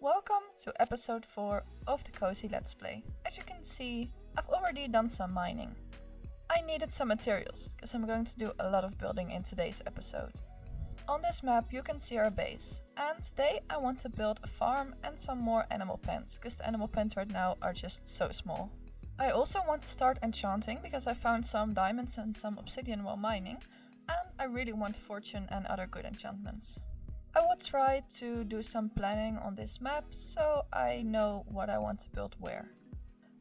Welcome to episode 4 of the Cozy Let's Play. As you can see, I've already done some mining. I needed some materials, because I'm going to do a lot of building in today's episode. On this map you can see our base, and today I want to build a farm and some more animal pens, because the animal pens right now are just so small. I also want to start enchanting, because I found some diamonds and some obsidian while mining, and I really want fortune and other good enchantments. I will try to do some planning on this map so I know what I want to build where.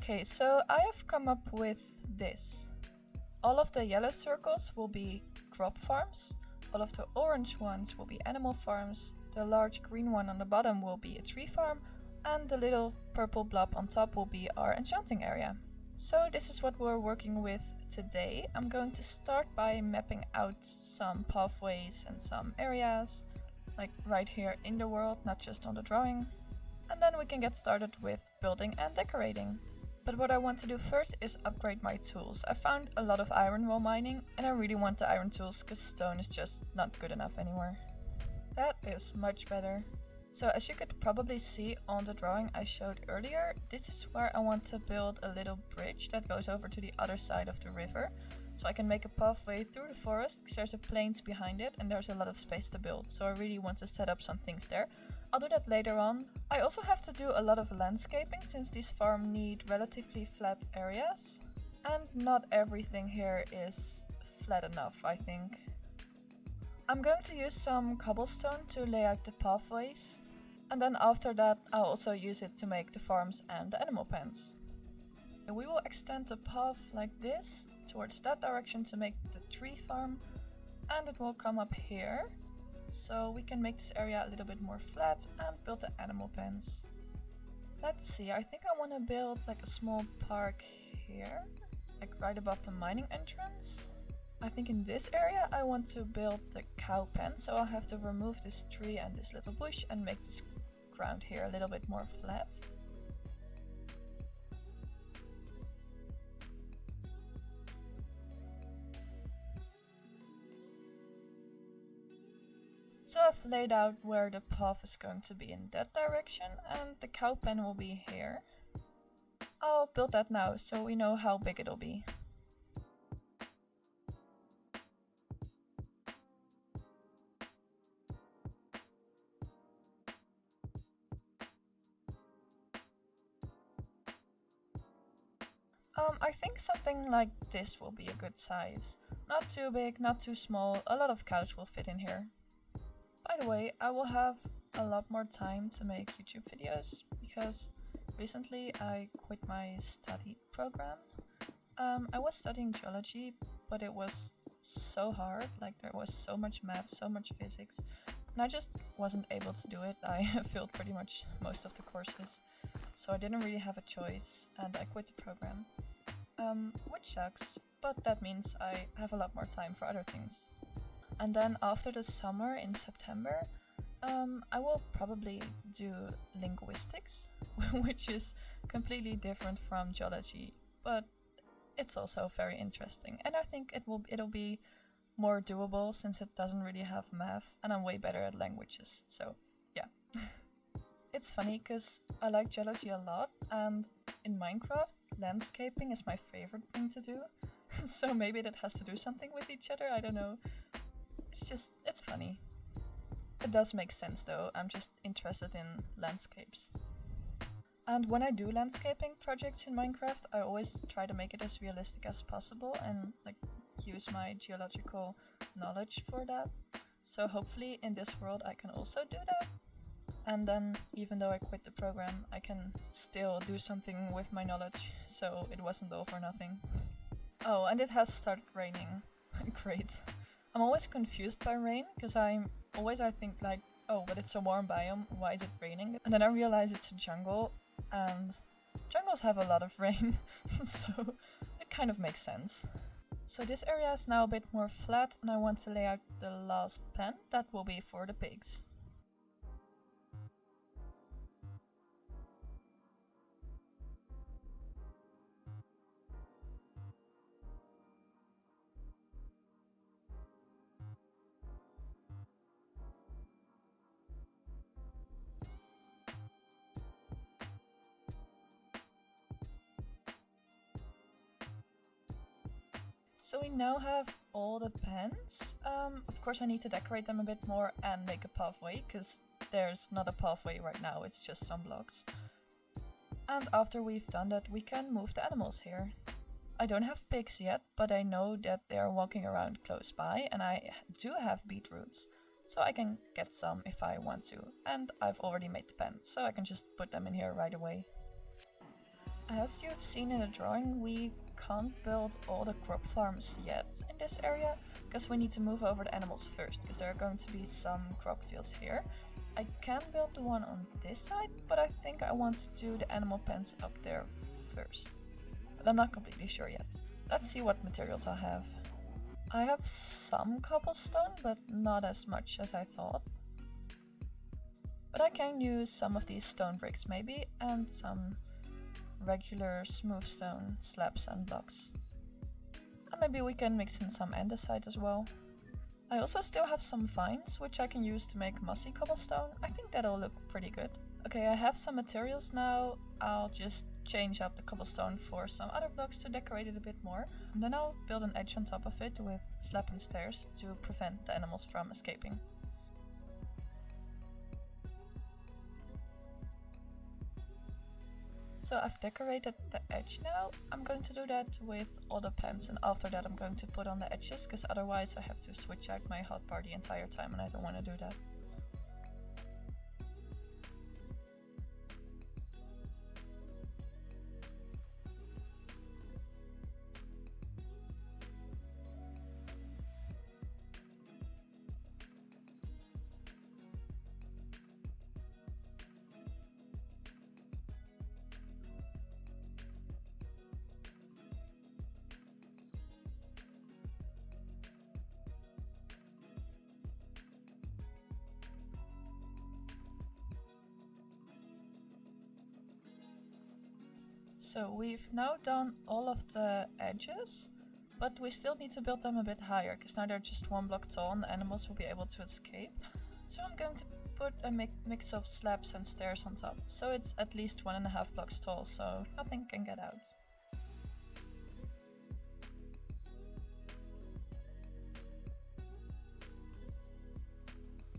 Okay, so I have come up with this. All of the yellow circles will be crop farms, all of the orange ones will be animal farms, the large green one on the bottom will be a tree farm, and the little purple blob on top will be our enchanting area. So this is what we're working with today. I'm going to start by mapping out some pathways and some areas, like right here in the world, not just on the drawing. And then we can get started with building and decorating. But what I want to do first is upgrade my tools. I found a lot of iron while mining and I really want the iron tools because stone is just not good enough anymore. That is much better. So as you could probably see on the drawing I showed earlier, this is where I want to build a little bridge that goes over to the other side of the river. So I can make a pathway through the forest because there's a plains behind it and there's a lot of space to build. So I really want to set up some things there. I'll do that later on. I also have to do a lot of landscaping since these farms need relatively flat areas. And not everything here is flat enough, I think. I'm going to use some cobblestone to lay out the pathways. And then after that I'll also use it to make the farms and the animal pens. And we will extend the path like this towards that direction to make the tree farm, and it will come up here so we can make this area a little bit more flat and build the animal pens. Let's see, I think I want to build like a small park here, like right above the mining entrance. I think in this area I want to build the cow pen, so I'll have to remove this tree and this little bush and make this ground here a little bit more flat. So I've laid out where the path is going to be in that direction and the cow pen will be here. I'll build that now so we know how big it'll be. I think something like this will be a good size. Not too big, not too small, a lot of cows will fit in here. By the way, I will have a lot more time to make YouTube videos because recently I quit my study program. I was studying geology, but it was so hard, like there was so much math, so much physics, and I just wasn't able to do it. I failed pretty much most of the courses, so I didn't really have a choice and I quit the program. Which sucks, but that means I have a lot more time for other things. And then after the summer in September, I will probably do linguistics, which is completely different from geology, but it's also very interesting. And I think it'll be more doable since it doesn't really have math, and I'm way better at languages, so yeah. It's funny because I like geology a lot, and in Minecraft, landscaping is my favorite thing to do. So maybe that has to do something with each other, I don't know. It's funny. It does make sense though, I'm just interested in landscapes. And when I do landscaping projects in Minecraft, I always try to make it as realistic as possible and like use my geological knowledge for that. So hopefully in this world I can also do that. And then even though I quit the program, I can still do something with my knowledge, so it wasn't all for nothing. Oh, and it has started raining. Great. I'm always confused by rain, because I think like, oh, but it's a warm biome, why is it raining? And then I realize it's a jungle, and jungles have a lot of rain, so it kind of makes sense. So this area is now a bit more flat, and I want to lay out the last pen, that will be for the pigs. So we now have all the pens. Of course I need to decorate them a bit more and make a pathway, because there's not a pathway right now, it's just some blocks. And after we've done that, we can move the animals here. I don't have pigs yet, but I know that they're walking around close by, and I do have beetroots, so I can get some if I want to. And I've already made the pen, so I can just put them in here right away. As you've seen in the drawing, we can't build all the crop farms yet in this area, because we need to move over the animals first, because there are going to be some crop fields here. I can build the one on this side, but I think I want to do the animal pens up there first. But I'm not completely sure yet. Let's see what materials I have. I have some cobblestone, but not as much as I thought. But I can use some of these stone bricks maybe, and some regular smooth stone slabs and blocks. And maybe we can mix in some andesite as well. I also still have some vines, which I can use to make mossy cobblestone. I think that'll look pretty good. Okay, I have some materials now. I'll just change up the cobblestone for some other blocks to decorate it a bit more. And then I'll build an edge on top of it with slab and stairs to prevent the animals from escaping. So I've decorated the edge now. I'm going to do that with all the pens, and after that I'm going to put on the edges, because otherwise I have to switch out my hotbar the entire time and I don't want to do that. So we've now done all of the edges, but we still need to build them a bit higher, because now they're just one block tall and the animals will be able to escape. So I'm going to put a mix of slabs and stairs on top, so it's at least 1.5 blocks tall, so nothing can get out.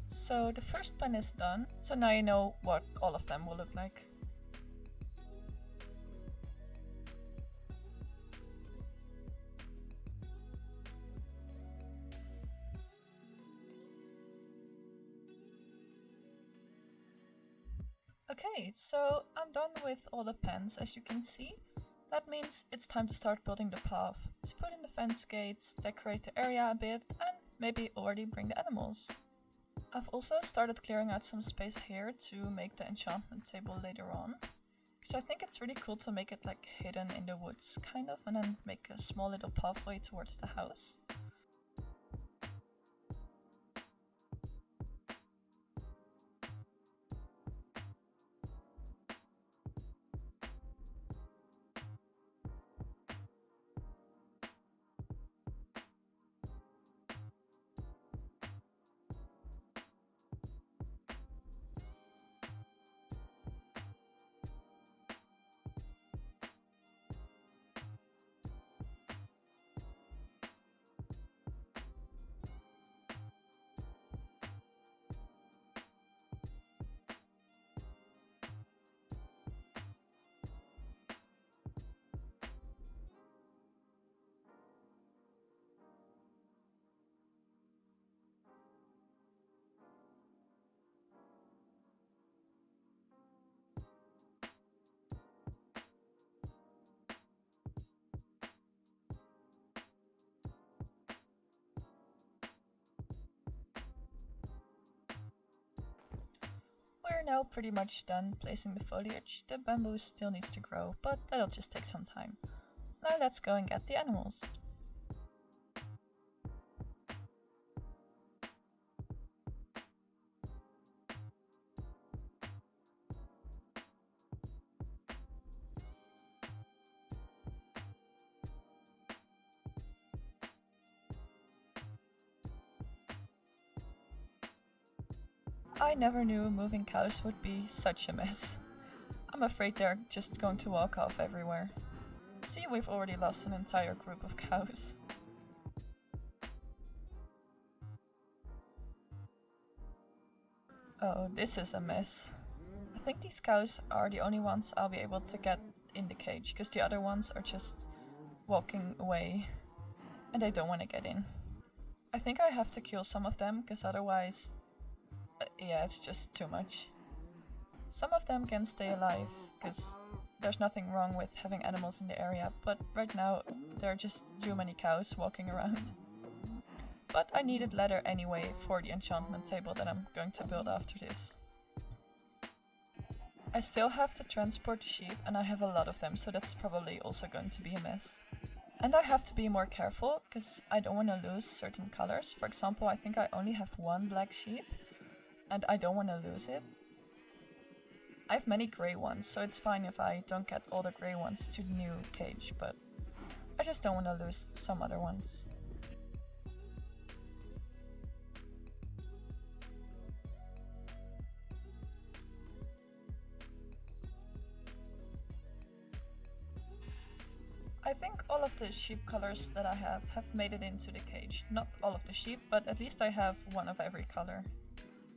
So the first pen is done, so now you know what all of them will look like. Okay, so I'm done with all the pens, as you can see. That means it's time to start building the path, to put in the fence gates, decorate the area a bit, and maybe already bring the animals. I've also started clearing out some space here to make the enchantment table later on, because I think it's really cool to make it like hidden in the woods, kind of, and then make a small little pathway towards the house. We're now pretty much done placing the foliage. The bamboo still needs to grow, but that'll just take some time. Now let's go and get the animals. I never knew moving cows would be such a mess. I'm afraid they're just going to walk off everywhere. See, we've already lost an entire group of cows. Oh, this is a mess. I think these cows are the only ones I'll be able to get in the cage, because the other ones are just walking away and they don't want to get in. I think I have to kill some of them, because otherwise, yeah, it's just too much. Some of them can stay alive, because there's nothing wrong with having animals in the area, but right now there are just too many cows walking around. But I needed leather anyway for the enchantment table that I'm going to build after this. I still have to transport the sheep, and I have a lot of them, so that's probably also going to be a mess. And I have to be more careful, because I don't want to lose certain colors. For example, I think I only have one black sheep, and I don't want to lose it. I have many grey ones, so it's fine if I don't get all the grey ones to the new cage, but I just don't want to lose some other ones. I think all of the sheep colors that I have made it into the cage. Not all of the sheep, but at least I have one of every color.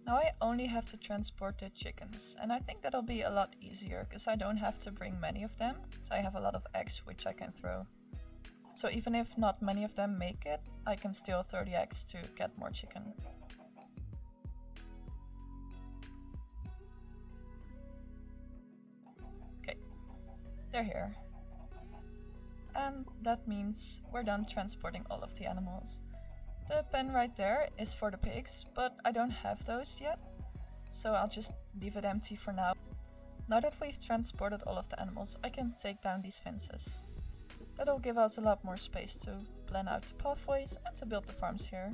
Now I only have to transport the chickens, and I think that'll be a lot easier, because I don't have to bring many of them, so I have a lot of eggs which I can throw. So even if not many of them make it, I can still throw the eggs to get more chicken. Okay, they're here. And that means we're done transporting all of the animals. The pen right there is for the pigs, but I don't have those yet, so I'll just leave it empty for now. Now that we've transported all of the animals, I can take down these fences. That'll give us a lot more space to plan out the pathways and to build the farms here.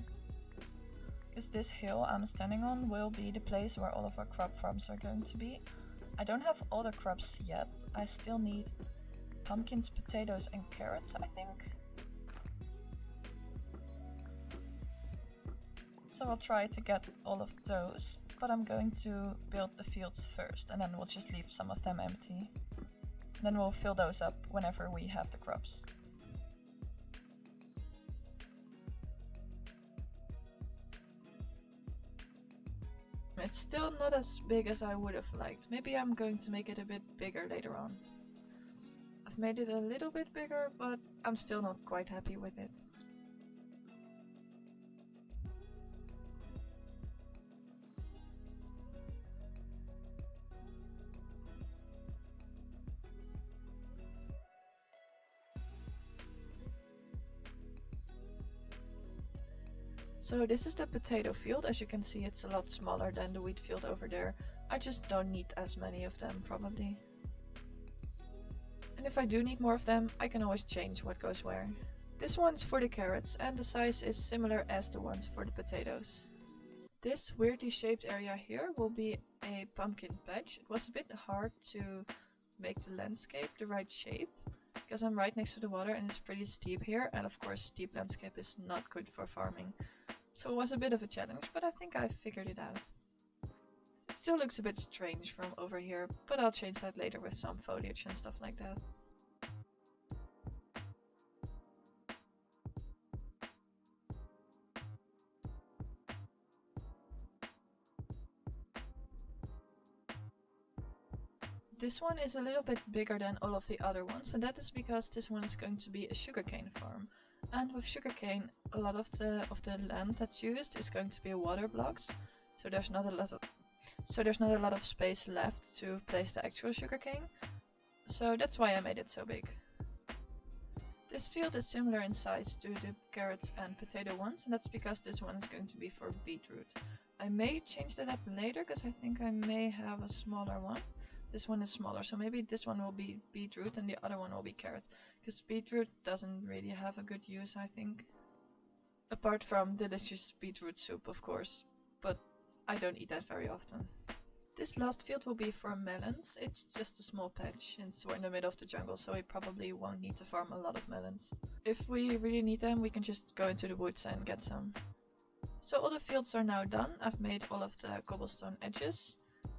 Because this hill I'm standing on will be the place where all of our crop farms are going to be. I don't have all the crops yet, I still need pumpkins, potatoes and carrots, I think. So I'll try to get all of those, but I'm going to build the fields first, and then we'll just leave some of them empty. And then we'll fill those up whenever we have the crops. It's still not as big as I would have liked. Maybe I'm going to make it a bit bigger later on. I've made it a little bit bigger, but I'm still not quite happy with it. So this is the potato field. As you can see, it's a lot smaller than the wheat field over there. I just don't need as many of them, probably. And if I do need more of them, I can always change what goes where. This one's for the carrots, and the size is similar as the ones for the potatoes. This weirdly shaped area here will be a pumpkin patch. It was a bit hard to make the landscape the right shape, because I'm right next to the water and it's pretty steep here, and of course steep landscape is not good for farming. So it was a bit of a challenge, but I think I figured it out. It still looks a bit strange from over here, but I'll change that later with some foliage and stuff like that. This one is a little bit bigger than all of the other ones, and that is because this one is going to be a sugarcane farm. And with sugarcane, a lot of the land that's used is going to be water blocks, so there's not a lot of space left to place the actual sugarcane. So that's why I made it so big. This field is similar in size to the carrots and potato ones, and that's because this one is going to be for beetroot. I may change that up later, because I think I may have a smaller one. This one is smaller, so maybe this one will be beetroot and the other one will be carrot, because beetroot doesn't really have a good use, I think. Apart from delicious beetroot soup, of course, but I don't eat that very often. This last field will be for melons. It's just a small patch, since we're in the middle of the jungle, so we probably won't need to farm a lot of melons. If we really need them, we can just go into the woods and get some. So all the fields are now done. I've made all of the cobblestone edges.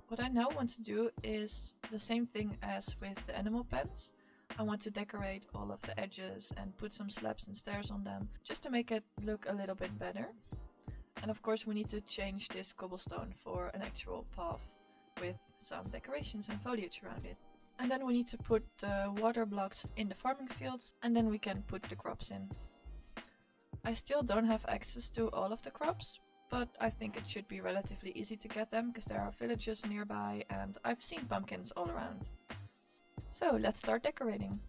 What I now want to do is the same thing as with the animal pens. I want to decorate all of the edges and put some slabs and stairs on them, just to make it look a little bit better. And of course we need to change this cobblestone for an actual path with some decorations and foliage around it. And then we need to put water blocks in the farming fields, and then we can put the crops in. I still don't have access to all of the crops, but I think it should be relatively easy to get them because there are villages nearby and I've seen pumpkins all around. So let's start decorating.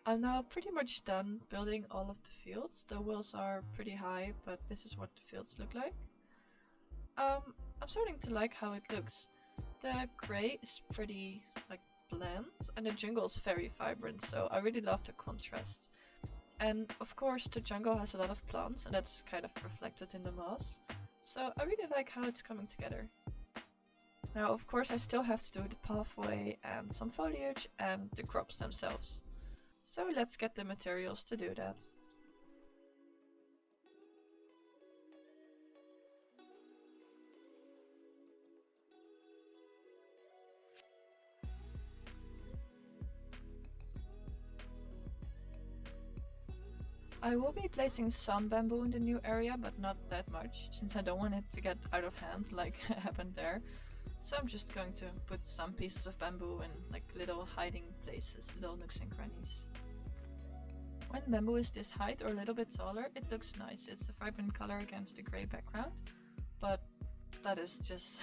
I'm now pretty much done building all of the fields. The walls are pretty high, but this is what the fields look like. I'm starting to like how it looks. The grey is pretty bland and the jungle is very vibrant, so I really love the contrast. And of course the jungle has a lot of plants and that's kind of reflected in the moss. So I really like how it's coming together. Now of course I still have to do the pathway and some foliage and the crops themselves. So let's get the materials to do that. I will be placing some bamboo in the new area, but not that much, since I don't want it to get out of hand like happened there. So I'm just going to put some pieces of bamboo in little hiding places, little nooks and crannies. When bamboo is this height or a little bit taller, it looks nice. It's a vibrant color against the grey background, but that is just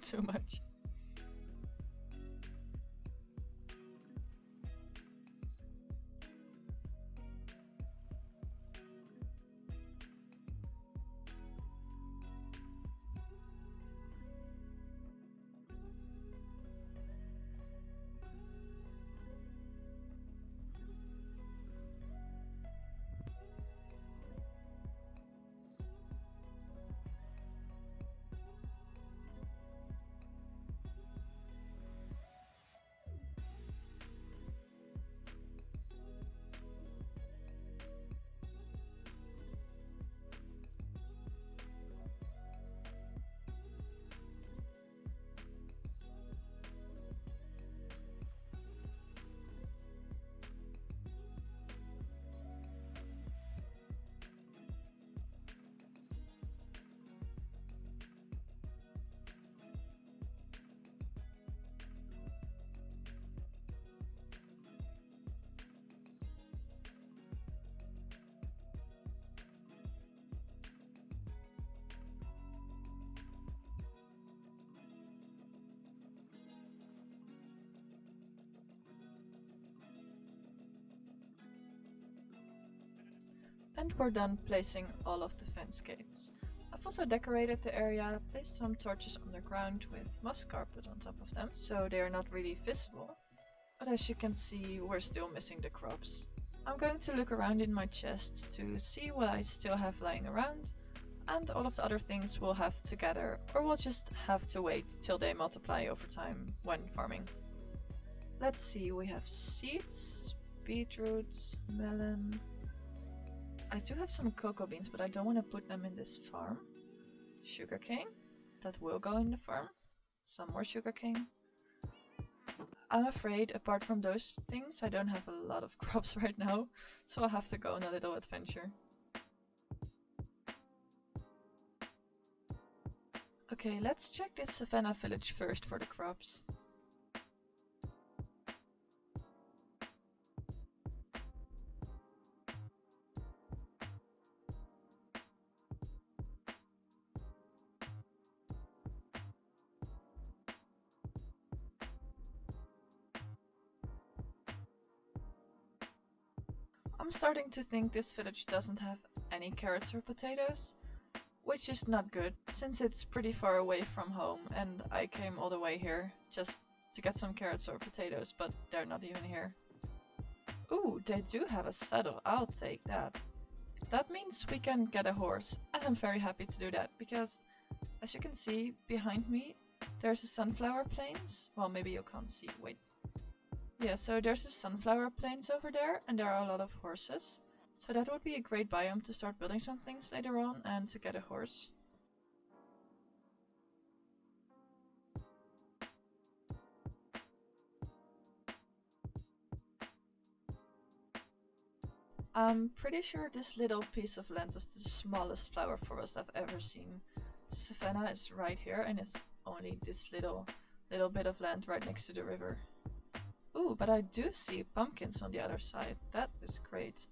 too much. And we're done placing all of the fence gates. I've also decorated the area, placed some torches underground with moss carpet on top of them, so they are not really visible. But as you can see, we're still missing the crops. I'm going to look around in my chests to see what I still have lying around, and all of the other things we'll have together, or we'll just have to wait till they multiply over time when farming. Let's see, we have seeds, beetroots, melon. I do have some cocoa beans, but I don't want to put them in this farm. Sugarcane, that will go in the farm. Some more sugarcane. I'm afraid, apart from those things, I don't have a lot of crops right now, so I'll have to go on a little adventure. Okay, let's check this savannah village first for the crops. I'm starting to think this village doesn't have any carrots or potatoes, which is not good, since it's pretty far away from home and I came all the way here just to get some carrots or potatoes, but they're not even here. Ooh, they do have a saddle, I'll take that. That means we can get a horse, and I'm very happy to do that, because as you can see behind me, there's a sunflower plains. Well, maybe you can't see, wait. Yeah, so there's a sunflower plains over there, and there are a lot of horses. So that would be a great biome to start building some things later on and to get a horse. I'm pretty sure this little piece of land is the smallest flower forest I've ever seen. The savanna is right here and it's only this little bit of land right next to the river. Ooh, but I do see pumpkins on the other side. That is great.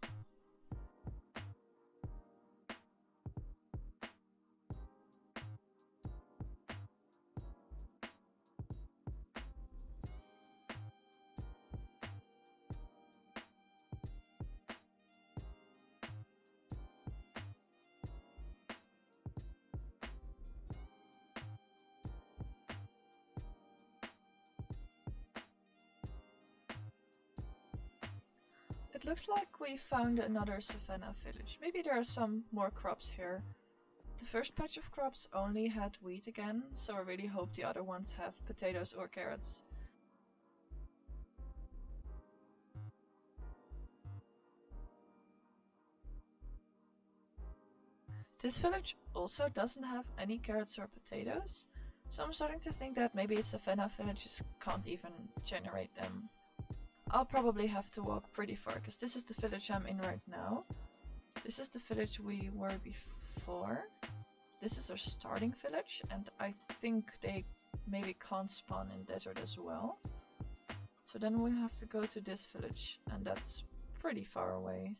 It looks like we found another savanna village. Maybe there are some more crops here. The first patch of crops only had wheat again, so I really hope the other ones have potatoes or carrots. This village also doesn't have any carrots or potatoes, so I'm starting to think that maybe savanna villages can't even generate them. I'll probably have to walk pretty far, because this is the village I'm in right now. This is the village we were before. This is our starting village, and I think they maybe can't spawn in desert as well. So then we have to go to this village, and that's pretty far away.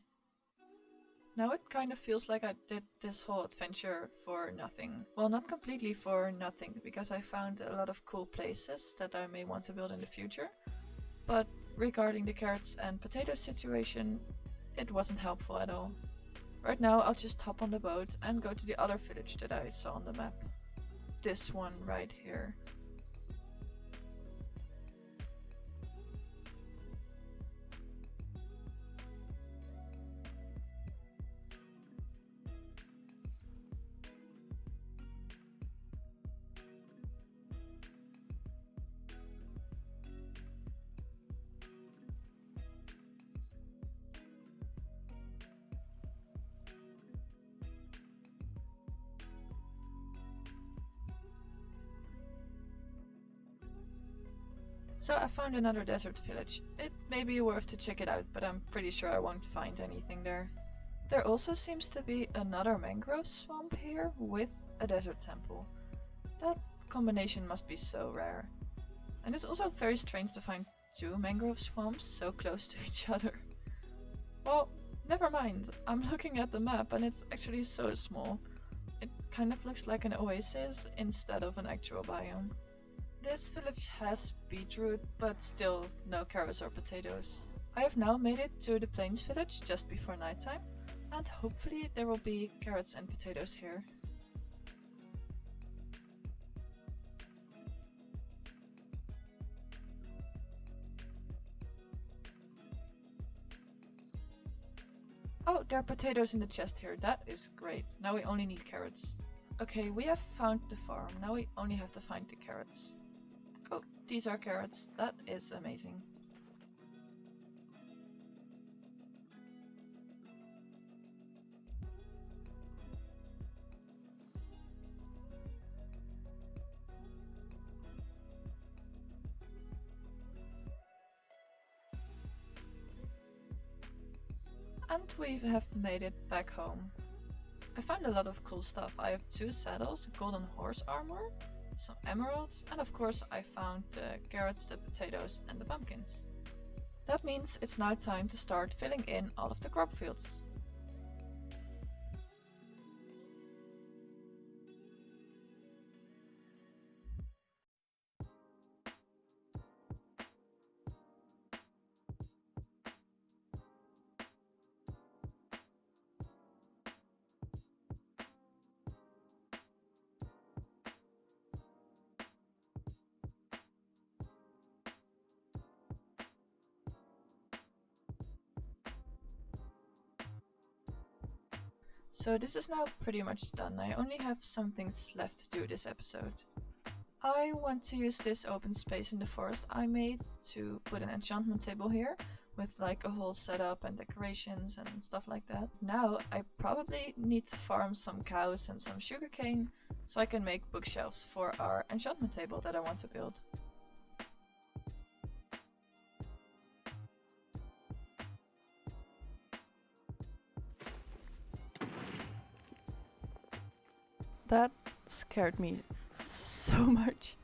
Now it kind of feels like I did this whole adventure for nothing. Well, not completely for nothing, because I found a lot of cool places that I may want to build in the future. But regarding the carrots and potatoes situation, it wasn't helpful at all. Right now I'll just hop on the boat and go to the other village that I saw on the map. This one right here. So I found another desert village. It may be worth to check it out, but I'm pretty sure I won't find anything there. There also seems to be another mangrove swamp here with a desert temple. That combination must be so rare. And it's also very strange to find two mangrove swamps so close to each other. Well, never mind. I'm looking at the map and it's actually so small. It kind of looks like an oasis instead of an actual biome. This village has beetroot, but still no carrots or potatoes. I have now made it to the plains village just before nighttime, and hopefully there will be carrots and potatoes here. Oh, there are potatoes in the chest here. That is great. Now we only need carrots. Okay, we have found the farm. Now we only have to find the carrots. Oh, these are carrots. That is amazing. And we have made it back home. I found a lot of cool stuff. I have 2 saddles, golden horse armor, some emeralds, and of course I found the carrots, the potatoes and the pumpkins. That means it's now time to start filling in all of the crop fields. So this is now pretty much done. I only have some things left to do this episode. I want to use this open space in the forest I made to put an enchantment table here with like a whole setup and decorations and stuff like that. Now I probably need to farm some cows and some sugarcane so I can make bookshelves for our enchantment table that I want to build. That scared me so much.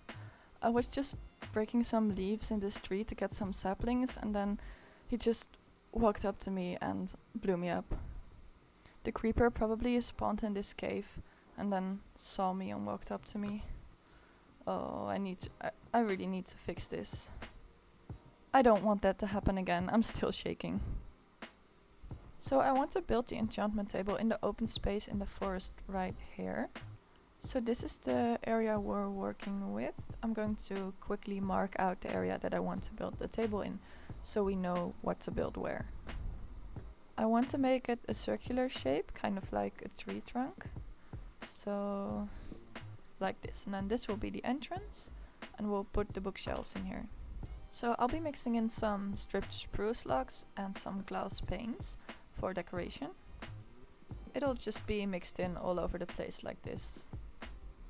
I was just breaking some leaves in this tree to get some saplings, and then he just walked up to me and blew me up. The creeper probably spawned in this cave and then saw me and walked up to me. Oh, I really need to fix this. I don't want that to happen again. I'm still shaking. So I want to build the enchantment table in the open space in the forest right here. So this is the area we're working with. I'm going to quickly mark out the area that I want to build the table in, so we know what to build where. I want to make it a circular shape, kind of like a tree trunk. So like this, and then this will be the entrance, and we'll put the bookshelves in here. So I'll be mixing in some stripped spruce logs and some glass panes for decoration. It'll just be mixed in all over the place like this.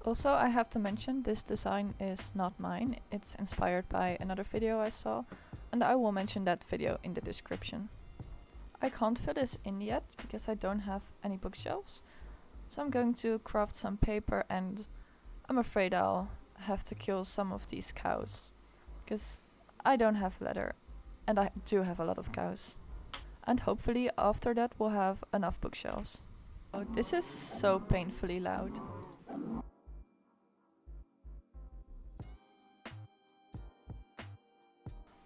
Also, I have to mention this design is not mine. It's inspired by another video I saw, and I will mention that video in the description. I can't fill this in yet because I don't have any bookshelves, so I'm going to craft some paper, and I'm afraid I'll have to kill some of these cows because I don't have leather and I do have a lot of cows. And hopefully after that we'll have enough bookshelves. Oh, this is so painfully loud.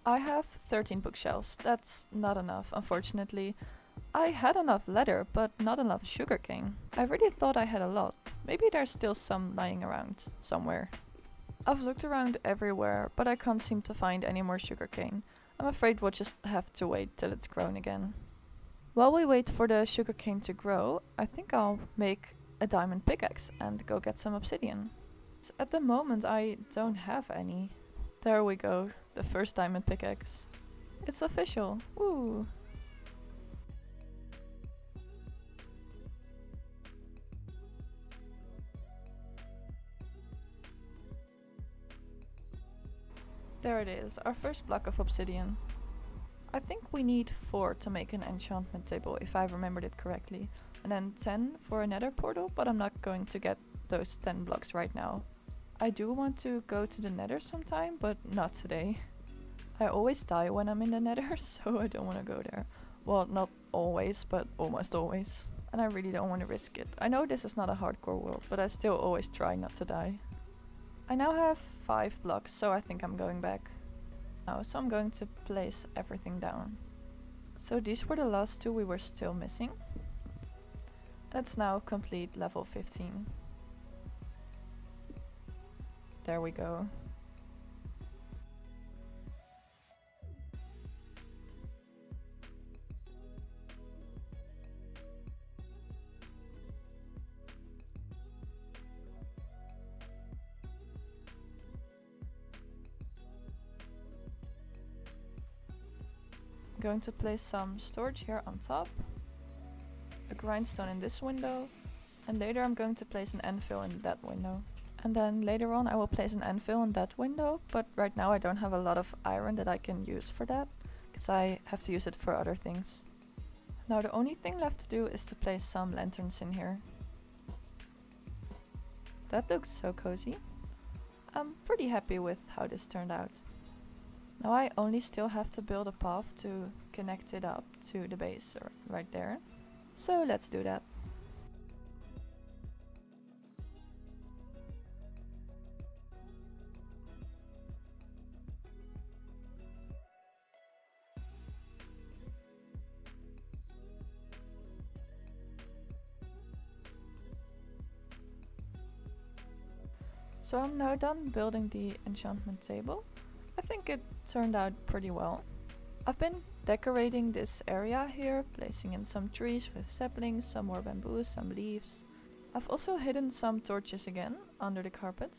I have 13 bookshelves. That's not enough, unfortunately. I had enough leather, but not enough sugarcane. I really thought I had a lot. Maybe there's still some lying around somewhere. I've looked around everywhere, but I can't seem to find any more sugarcane. I'm afraid we'll just have to wait till it's grown again. While we wait for the sugarcane to grow, I think I'll make a diamond pickaxe and go get some obsidian. At the moment I don't have any. There we go, the first diamond pickaxe. It's official, woo! There it is, our first block of obsidian. I think we need 4 to make an enchantment table, if I remembered it correctly. And then 10 for a nether portal, but I'm not going to get those 10 blocks right now. I do want to go to the nether sometime, but not today. I always die when I'm in the nether, so I don't want to go there. Well, not always, but almost always. And I really don't want to risk it. I know this is not a hardcore world, but I still always try not to die. I now have 5 blocks, so I think I'm going back. So I'm going to place everything down. So these were the last 2 we were still missing. Let's now complete level 15. There we go. I'm going to place some storage here on top, a grindstone in this window, and later I'm going to place an anvil in that window. And then later on I will place an anvil in that window, but right now I don't have a lot of iron that I can use for that, because I have to use it for other things. Now the only thing left to do is to place some lanterns in here. That looks so cozy. I'm pretty happy with how this turned out. Now I only still have to build a path to connect it up to the base right there. So let's do that. So I'm now done building the enchantment table. I think it turned out pretty well. I've been decorating this area here, placing in some trees with saplings, some more bamboo, some leaves. I've also hidden some torches again under the carpet.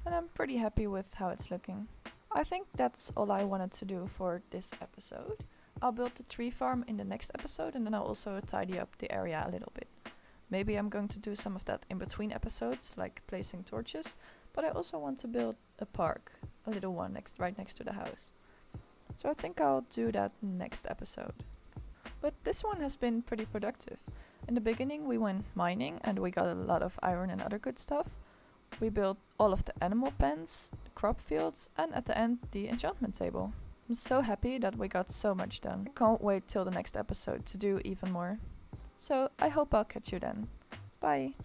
And I'm pretty happy with how it's looking. I think that's all I wanted to do for this episode. I'll build the tree farm in the next episode, and then I'll also tidy up the area a little bit. Maybe I'm going to do some of that in between episodes, like placing torches, but I also want to build a park, a little one right next to the house. So I think I'll do that next episode. But this one has been pretty productive. In the beginning we went mining and we got a lot of iron and other good stuff. We built all of the animal pens, the crop fields, and at the end the enchantment table. I'm so happy that we got so much done. I can't wait till the next episode to do even more. So I hope I'll catch you then. Bye!